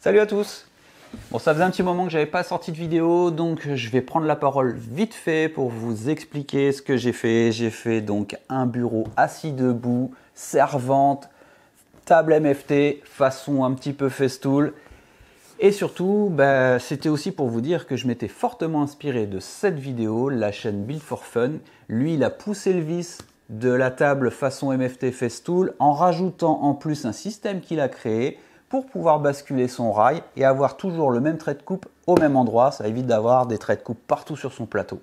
Salut à tous. Bon, ça faisait un petit moment que j'avais pas sorti de vidéo, donc je vais prendre la parole vite fait pour vous expliquer ce que j'ai fait. J'ai fait donc un bureau assis debout, servante, table MFT, façon un petit peu festool. Et surtout, c'était aussi pour vous dire que je m'étais fortement inspiré de cette vidéo, la chaîne Build for Fun. Lui, il a poussé le vice de la table façon MFT festool en rajoutant en plus un système qu'il a créé pour pouvoir basculer son rail et avoir toujours le même trait de coupe au même endroit. Ça évite d'avoir des traits de coupe partout sur son plateau.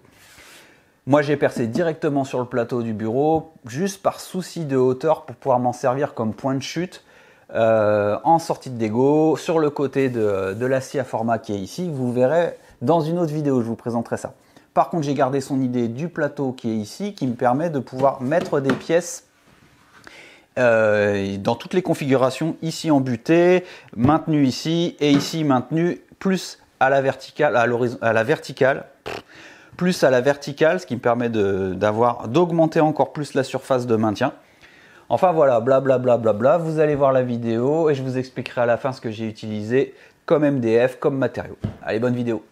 Moi, j'ai percé directement sur le plateau du bureau, juste par souci de hauteur pour pouvoir m'en servir comme point de chute en sortie de dégo, sur le côté de la scie à format qui est ici. Vous verrez dans une autre vidéo, je vous présenterai ça. Par contre, j'ai gardé son idée du plateau qui est ici, qui me permet de pouvoir mettre des pièces dans toutes les configurations, ici en butée, maintenu ici, et ici maintenu plus à la verticale, plus à la verticale, ce qui me permet d'augmenter encore plus la surface de maintien. Enfin voilà, blablabla, vous allez voir la vidéo et je vous expliquerai à la fin ce que j'ai utilisé comme MDF, comme matériau. Allez, bonne vidéo.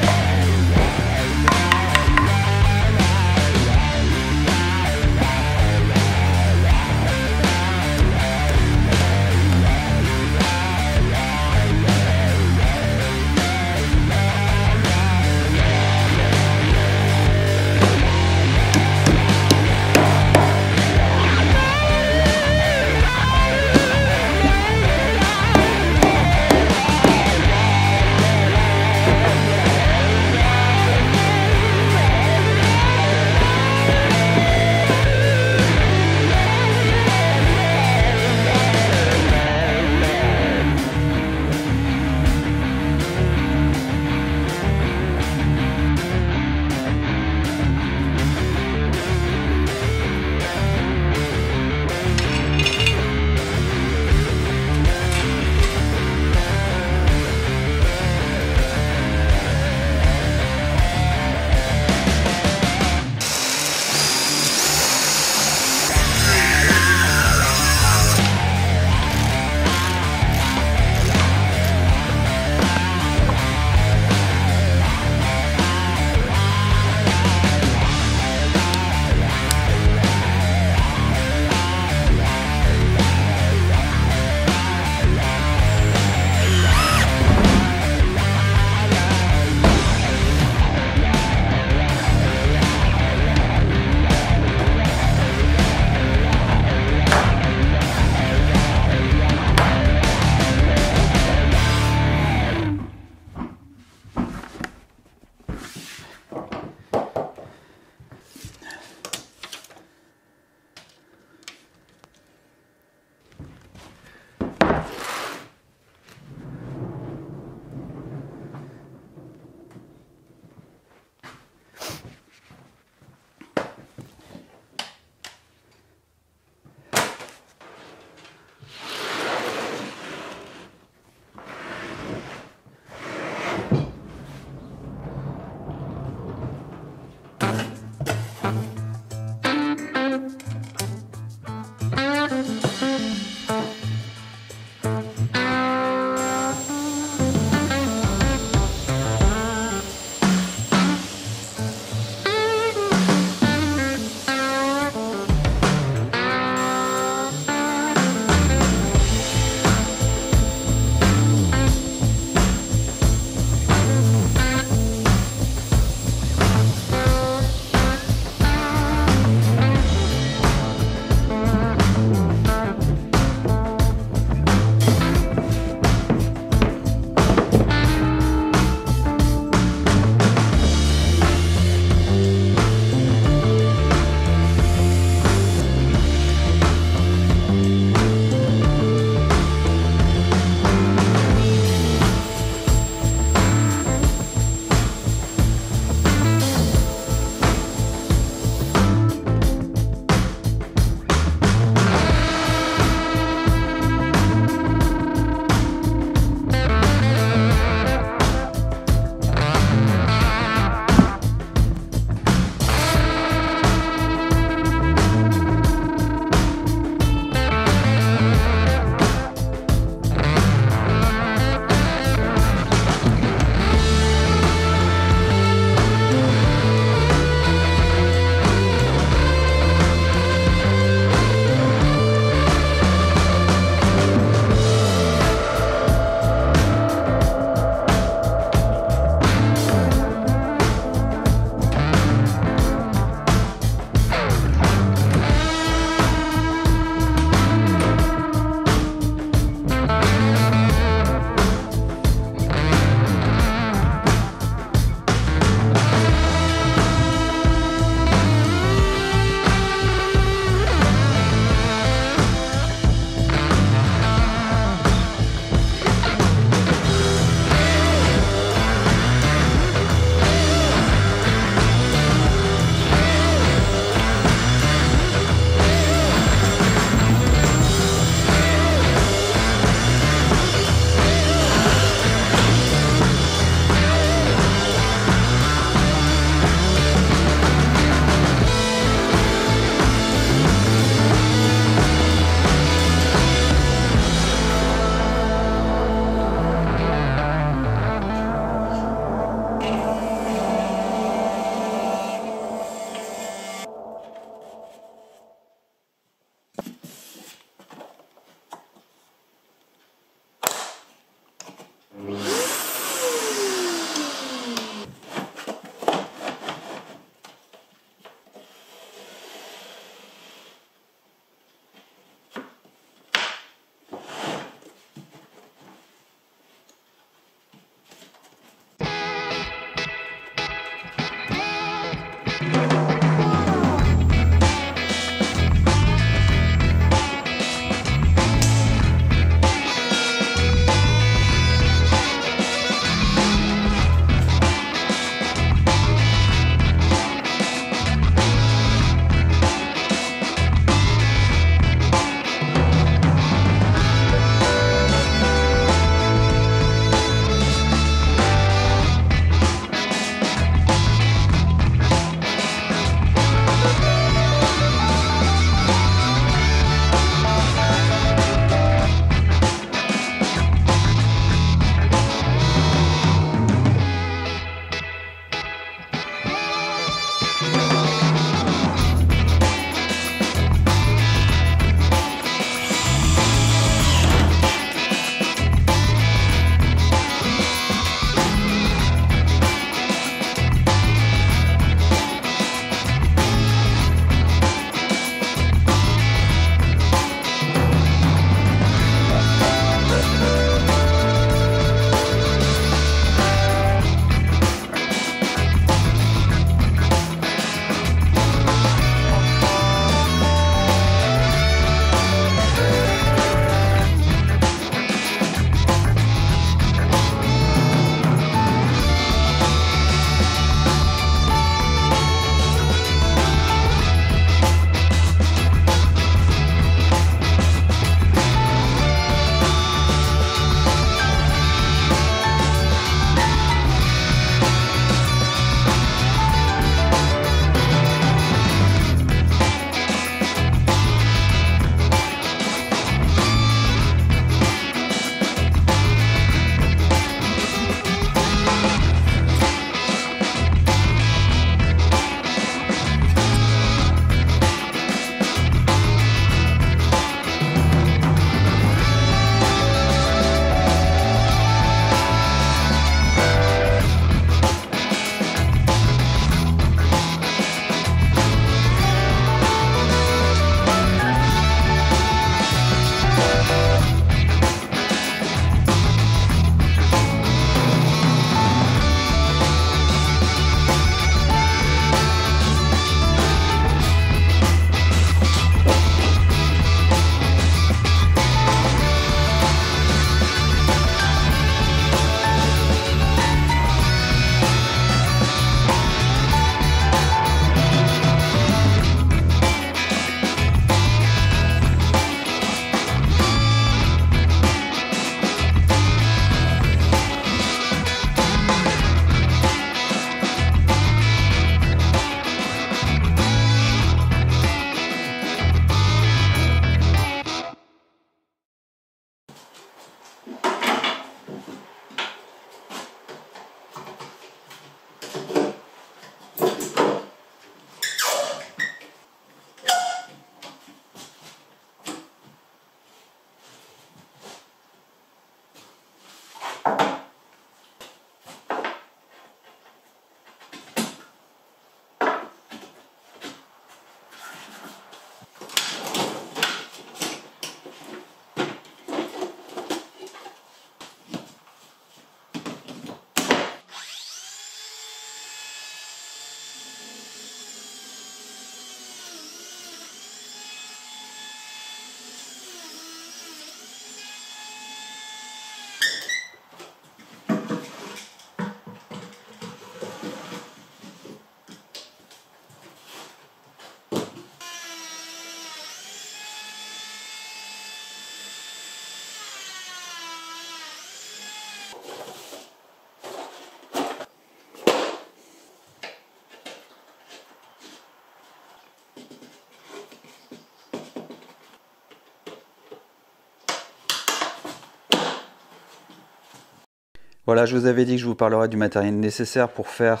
Voilà, je vous avais dit que je vous parlerai du matériel nécessaire pour faire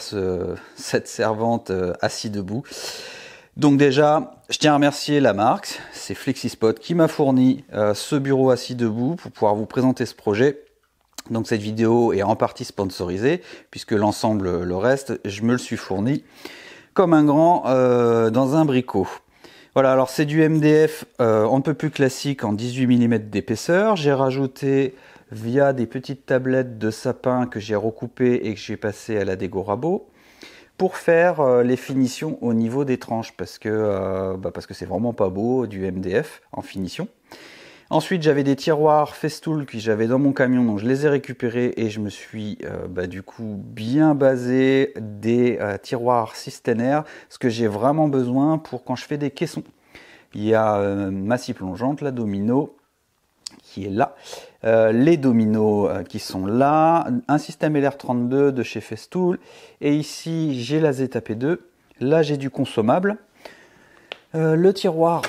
cette servante assis debout. Donc déjà, je tiens à remercier la marque, c'est FlexiSpot qui m'a fourni ce bureau assis debout pour pouvoir vous présenter ce projet. Donc cette vidéo est en partie sponsorisée, puisque l'ensemble, le reste, je me le suis fourni comme un grand dans un bricot. Voilà, alors c'est du MDF on ne peut plus classique en 18 mm d'épaisseur. J'ai rajouté via des petites tablettes de sapin que j'ai recoupées et que j'ai passé à la dégo rabot pour faire les finitions au niveau des tranches parce que c'est vraiment pas beau du MDF en finition. Ensuite, j'avais des tiroirs Festool que j'avais dans mon camion, donc je les ai récupérés et je me suis du coup bien basé des tiroirs Systener, ce que j'ai vraiment besoin pour quand je fais des caissons. Il y a ma scie plongeante, la domino qui est là, les dominos qui sont là, un système LR32 de chez Festool, et ici j'ai la ZTP2, là j'ai du consommable, le tiroir,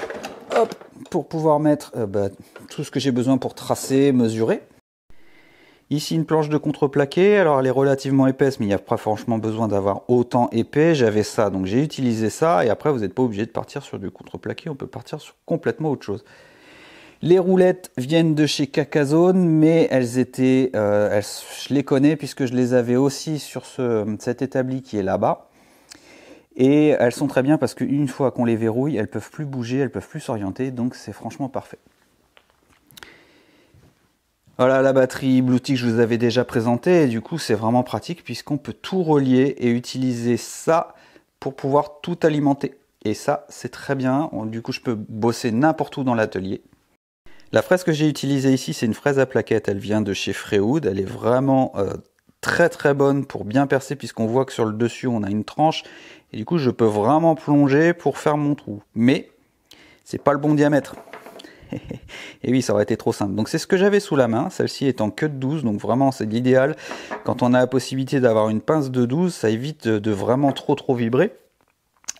hop, pour pouvoir mettre tout ce que j'ai besoin pour tracer, mesurer. Ici une planche de contreplaqué, alors elle est relativement épaisse mais il n'y a pas franchement besoin d'avoir autant épais, j'avais ça donc j'ai utilisé ça et après vous n'êtes pas obligé de partir sur du contreplaqué, on peut partir sur complètement autre chose. Les roulettes viennent de chez Kakazone, mais elles étaient, je les connais puisque je les avais aussi sur cet établi qui est là-bas. Et elles sont très bien parce qu'une fois qu'on les verrouille, elles peuvent plus bouger, elles peuvent plus s'orienter, donc c'est franchement parfait. Voilà la batterie Bluetooth que je vous avais déjà présentée, et du coup c'est vraiment pratique puisqu'on peut tout relier et utiliser ça pour pouvoir tout alimenter. Et ça c'est très bien, du coup je peux bosser n'importe où dans l'atelier. La fraise que j'ai utilisée ici, c'est une fraise à plaquettes, elle vient de chez Freewood, elle est vraiment très très bonne pour bien percer puisqu'on voit que sur le dessus on a une tranche et du coup je peux vraiment plonger pour faire mon trou. Mais c'est pas le bon diamètre. Et oui, ça aurait été trop simple. Donc c'est ce que j'avais sous la main, celle-ci étant que de 12, donc vraiment c'est l'idéal. Quand on a la possibilité d'avoir une pince de 12, ça évite de vraiment trop vibrer.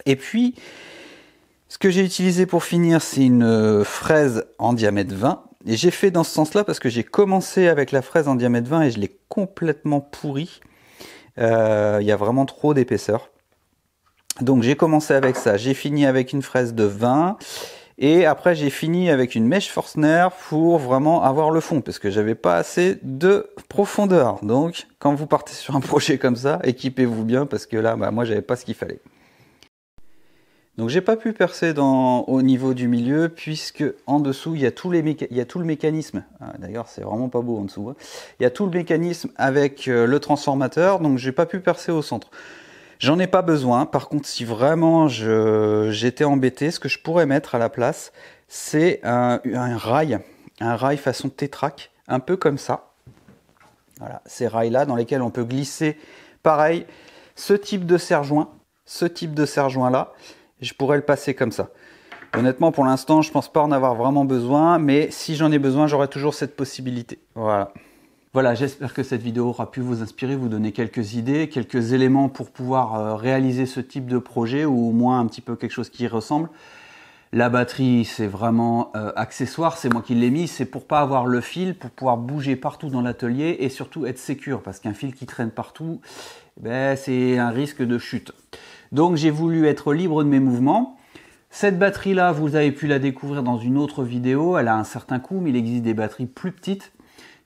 Et puis, ce que j'ai utilisé pour finir, c'est une fraise en diamètre 20. Et j'ai fait dans ce sens-là parce que j'ai commencé avec la fraise en diamètre 20 et je l'ai complètement pourrie. Il y a vraiment trop d'épaisseur. Donc j'ai commencé avec ça. J'ai fini avec une fraise de 20. Et après j'ai fini avec une mèche Forstner pour vraiment avoir le fond. Parce que j'avais pas assez de profondeur. Donc quand vous partez sur un projet comme ça, équipez-vous bien. Parce que là, moi j'avais pas ce qu'il fallait. Donc j'ai pas pu percer au niveau du milieu puisque en dessous il y a tout le mécanisme. D'ailleurs c'est vraiment pas beau en dessous. Il y a tout le mécanisme avec le transformateur, donc j'ai pas pu percer au centre. J'en ai pas besoin. Par contre, si vraiment j'étais embêté, ce que je pourrais mettre à la place, c'est un rail façon tétrac, un peu comme ça. Voilà, ces rails là dans lesquels on peut glisser pareil ce type de serre-joint là. Je pourrais le passer comme ça. Honnêtement, pour l'instant, je pense pas en avoir vraiment besoin, mais si j'en ai besoin, j'aurai toujours cette possibilité. Voilà. Voilà, j'espère que cette vidéo aura pu vous inspirer, vous donner quelques idées, quelques éléments pour pouvoir réaliser ce type de projet, ou au moins un petit peu quelque chose qui y ressemble. La batterie, c'est vraiment accessoire, c'est moi qui l'ai mis, c'est pour pas avoir le fil, pour pouvoir bouger partout dans l'atelier et surtout être sécure, parce qu'un fil qui traîne partout, c'est un risque de chute. Donc j'ai voulu être libre de mes mouvements. Cette batterie là, vous avez pu la découvrir dans une autre vidéo, elle a un certain coût, mais il existe des batteries plus petites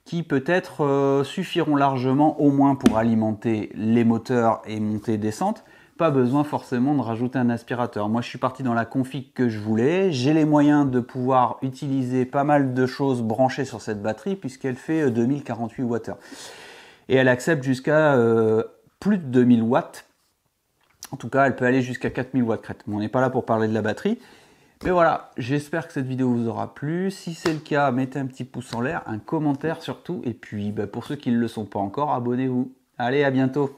qui peut-être suffiront largement au moins pour alimenter les moteurs et montée-descente. Pas besoin forcément de rajouter un aspirateur. Moi je suis parti dans la config que je voulais, j'ai les moyens de pouvoir utiliser pas mal de choses branchées sur cette batterie puisqu'elle fait 2048 Wh. Et elle accepte jusqu'à plus de 2000 watts. En tout cas, elle peut aller jusqu'à 4000 watts crête. Bon, on n'est pas là pour parler de la batterie. Mais voilà, j'espère que cette vidéo vous aura plu. Si c'est le cas, mettez un petit pouce en l'air, un commentaire surtout. Et puis, pour ceux qui ne le sont pas encore, abonnez-vous. Allez, à bientôt.